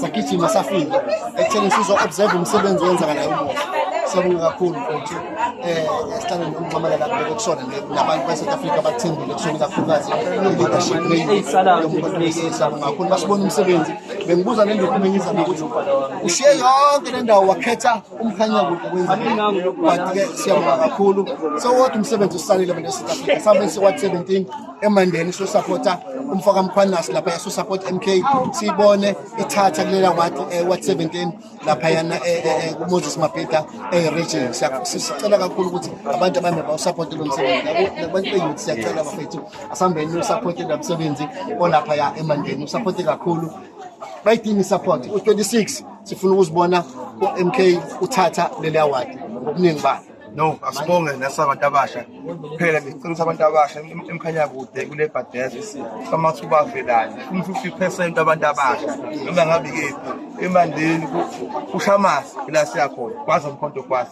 sagijima safika ekutheni sizo-observe umsebenzi wenzakalayo umuhle. Siyabonga kakhulu mfowethu sihlangene nokuncamela la kubeke kusona nabantu base-South Africa abathembile kusona ikakhulukazi i-leadership kakhulu basibona umsebenzi. Bengibuza le ndoda engizama ukuthi ushiye yonke le ndawo wakhetha umkhanyakude kwenza but-ke siyabonga kakhulu sowodwa umsebenzi usalile abantu e-South Africa sabe sikwat 17 emandeni sosapota umfaka mkhwanasi lapha yasosapota MK siyibone ithatha kulela wat 17 lapha yana Moses Mabhida region. Sicela kakhulu ukuthi abantu abame bawusupport lo msebenzi nabantu beyouth siyacela bafethu asambeni usupport lo msebenzi olapha ya emandeni usupport kakhulu bayidinga support. U26 sifuna ukuzibona uMK uthatha leli award ngokuningi ba. No, asibonge nasabantu abasha kuphela ngicela abantu abasha emkhanyakude kule Bhadese amathuba avelayo 50% abantu abasha noma ngabe ke emandeni kushamasi la siyakhona kwazi umkhonto kwazi